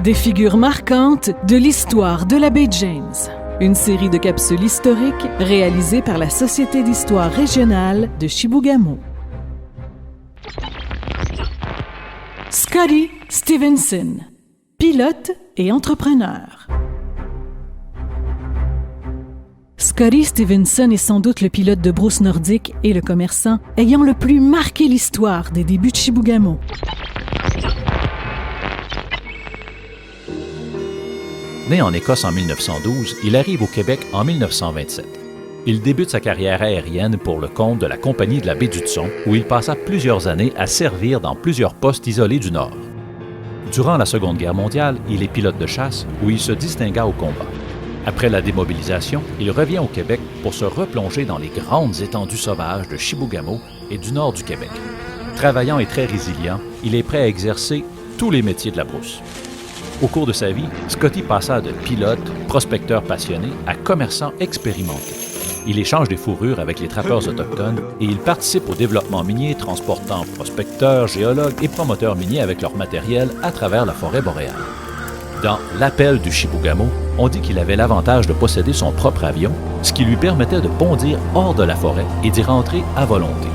Des figures marquantes de l'histoire de la baie James. Une série de capsules historiques réalisées par la Société d'histoire régionale de Chibougamau. Scotty Stevenson, pilote et entrepreneur. Scotty Stevenson est sans doute le pilote de brousse nordique et le commerçant ayant le plus marqué l'histoire des débuts de Chibougamau. Né en Écosse en 1912, il arrive au Québec en 1927. Il débute sa carrière aérienne pour le compte de la Compagnie de la baie d'Hudson, où il passa plusieurs années à servir dans plusieurs postes isolés du Nord. Durant la Seconde Guerre mondiale, il est pilote de chasse, où il se distingua au combat. Après la démobilisation, il revient au Québec pour se replonger dans les grandes étendues sauvages de Chibougamau et du nord du Québec. Travaillant et très résilient, il est prêt à exercer tous les métiers de la brousse. Au cours de sa vie, Scotty passa de pilote, prospecteur passionné, à commerçant expérimenté. Il échange des fourrures avec les trappeurs autochtones et il participe au développement minier transportant prospecteurs, géologues et promoteurs miniers avec leur matériel à travers la forêt boréale. Dans L'appel du Chibougamau, on dit qu'il avait l'avantage de posséder son propre avion, ce qui lui permettait de bondir hors de la forêt et d'y rentrer à volonté.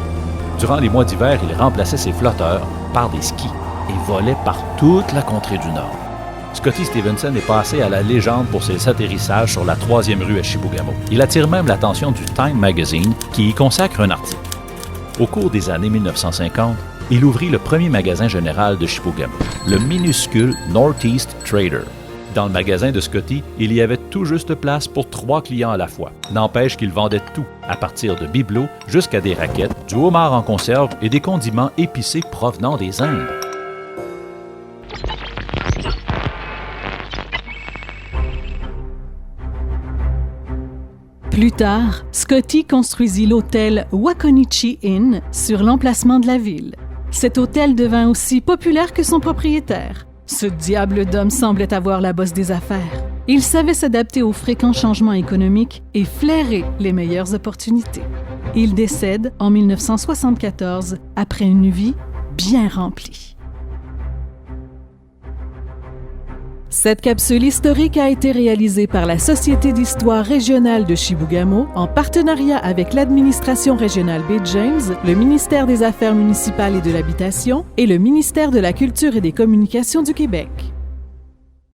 Durant les mois d'hiver, il remplaçait ses flotteurs par des skis et volait par toute la contrée du Nord. Scotty Stevenson est passé à la légende pour ses atterrissages sur la 3e rue à Chibougamau. Il attire même l'attention du Time Magazine qui y consacre un article. Au cours des années 1950, il ouvrit le premier magasin général de Chibougamau, le minuscule Northeast Trader. Dans le magasin de Scotty, il y avait tout juste place pour 3 clients à la fois. N'empêche qu'il vendait tout, à partir de bibelots jusqu'à des raquettes, du homard en conserve et des condiments épicés provenant des Indes. Plus tard, Scotty construisit l'hôtel Wakonichi Inn sur l'emplacement de la ville. Cet hôtel devint aussi populaire que son propriétaire. Ce diable d'homme semblait avoir la bosse des affaires. Il savait s'adapter aux fréquents changements économiques et flairer les meilleures opportunités. Il décède en 1974 après une vie bien remplie. Cette capsule historique a été réalisée par la Société d'histoire régionale de Chibougamau en partenariat avec l'administration régionale baie James, le ministère des Affaires municipales et de l'Habitation et le ministère de la Culture et des Communications du Québec.